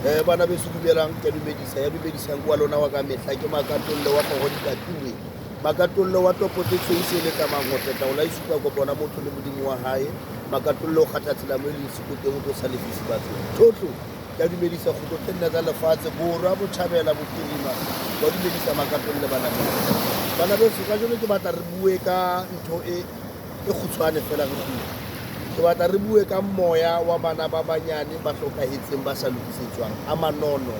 Bana beso dumelang ke ya dumedisang kwa lona wa ka mehla ke Makatolle wa go dikatulwe Makatolle wa topotse tshweu le ka mangoteta o la isuka go bona motho le modimo wa hae Makatolle o kgathatsela mo le sikote mo tlo sa lefisi batho thotlo ke dumedisa go go tsenna tsa lefatshe borwa bo thabela bophirima ba dumedisa Makatolle bana beso ka jone ke batla re bue ka ntho e khutshwane fela re bue ke batla re bue ka moya wa bana ba banyane ba hlokahetseng ba sa lokisetswang a manono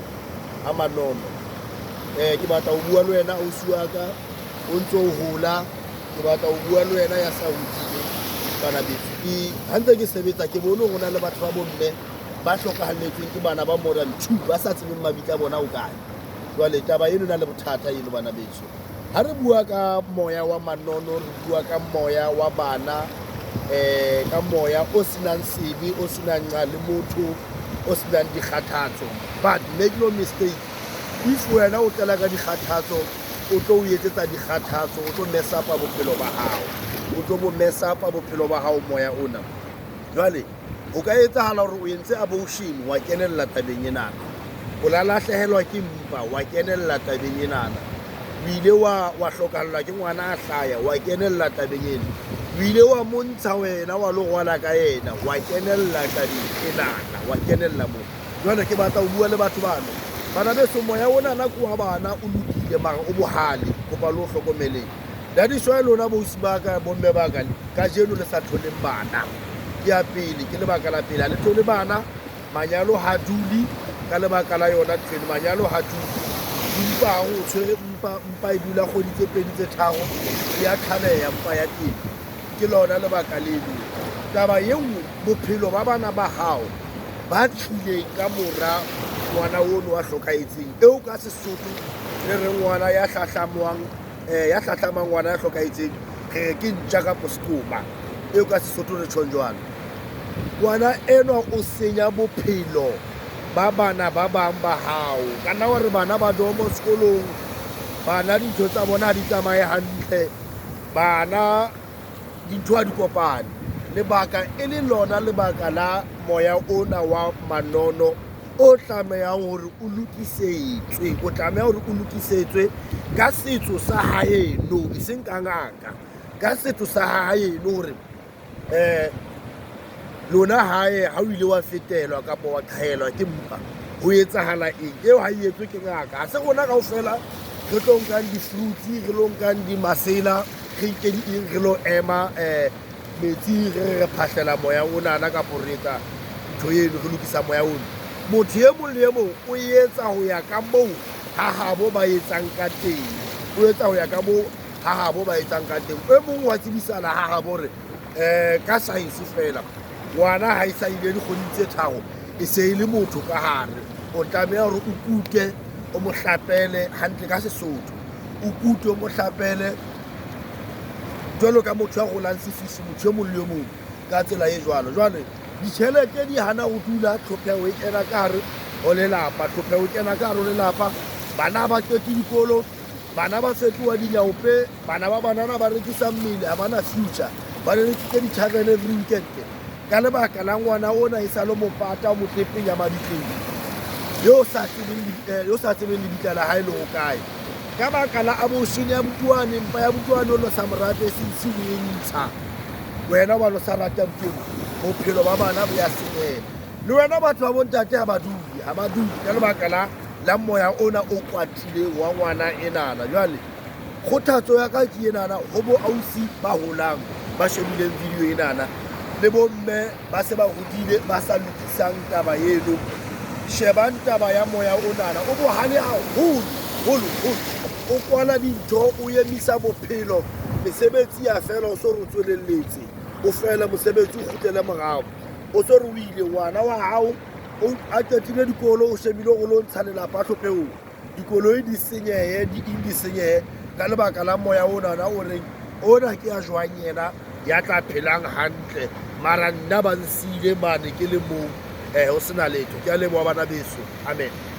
ke batla ho bua le wena ausi wa ka o ntse o hola ke batla ho bua le wena ya sa hodile bana beso ha ntse ke sebetsa ke bone hona le batho ba bomme ba hlokahalletsweng ke bana ba more than 2 ba sa tsebeng mabitla bona o kae jwale taba eno na le bothata eno bana beso ha re bua ka moya wa manono re bua ka moya wa bana ka moya o senang sebe o senang le motho o senang dikgathatso but make no mistake if wena o tlela ka dikgathatso o tlo o etsetsa dikgathatso o tlo mess up bophelo ba hao o tlo bo mess up bophelo ba hao moya ona jwale o ka etsahala hore o entse abortion wa kenella tabeng ena o la lahlehelwa ke mpa wa kenella tabeng ena o ile wa hlokahallwa ke ngwana a hlaya wa kenella tabeng ena o ile wa montsha wena wa lo rwala ka yena wa kenella tabeng enana wa kenella mo jwale ke batla ho bua le batho bana beso moya ona na kwa bana o lokile mara o bohale kopa lo hlokomeleng dadi shwa lona bo usibaka bomme ba ka jeno le sa tholeng bana ke ya pele ke le baka la pele a le thole bana manyalo ha duli ka le baka la yona tsene manyalo ha duli mpa ho tshwere mpa e dula kgodi tse pedi tse tharo ya tlhaleya mpa ya teng ke lona le baka leno taba ye nngwe bophelo ba bana ba hao ba tshileng ka mora ngwana ono wa hlokahetseng eo ka Sesotho le re ngwana ya hlahlamang ngwana ya hlokahetseng re ke ntja ka postoma eo ka Sesotho re tshong jwalo ngwana eno o senya bophelo ba bana ba bang ba hao kana hore bana ba domo sekolong bana dintho tsa bona di tsamaye hantle bana dintho a di kopane lebaka e le lona lebaka la moya ona wa manono o tlamehang hore o lokisetswe o tlameha hore o lokisetswe ka setso sa haeno e seng ka ngaka ka setso sa haeno hore lona hae ha o ile wa fetelwa kapa wa tlhaelwa ke mpa ho etsahala eng eo ha e etswe ke ngaka ha se rona kaofela re tlo nkang di-fruits re lo nkang di-masela re nke di-eng re lo ema metsi re phahlela moya onana kapo re etsa ntho eno re lokisa moya ono motho e mong le e mong o etsa ho ya ka moo hahabo ba etsang ka teng o etsa ho ya ka moo hahabo ba etsang ka teng e mong wa tsebisana hahabo hore ka science fela ngwana ha e sa ile dikgwedi tse tharo e se e le motho ka hare o tlameha hore o kute o mo hlapele hantle ka Sesotho o kute o mo hlapele jwalo ka motho ya rolang sefisi motho e mong le e mong ka tsela e jwalo jwale ditjhelete di hana ho dula tlhopheho e kena ka hare ho lelapa tlhopheho e kena ka hare ho lelapa bana ba qete dikolo bana ba fetoha dinyaope bana ba banana ba rekisa mmele ha bana future ba rekisa di-tavern every weekend ka lebaka la ngwana ona e sa le mopata o motlepeng ya mabitleng yo sa tsebeng lebitla la hae le ho kae ka baka la abortion ya butuane mpa ya butuane o lo sa morate sinsi o e ntsha wena wa lo sa rata ntwena bophelo ba bana bo ya senyela le wena batho ba bontate ha ba duli ka lebaka la moya ona o kwatile wa ngwana enana jwale kgothatso ya ka ke enana ho bo ausi ba holang ba shebileng video enana le bomme ba se ba hodile ba sa lokisang taba eno shebang taba ya moya onana o bohale haholo o kwala dintho o emisa bophelo mesebetsi ya fela o so re tswelelletse o fela mosebetsi o kgutlele morao o so re o ile ngwana wa hao a qetile dikolo o shebile go lo ntsha lelapa tlhophehong dikoloi di senyehe di senyehe ka lebaka la moya onana o reng ona ke ya jwang yena ya tla phelang hantle mara nna ba nsile mane ke le moo ho sena letho ke a leboha bana beso amen.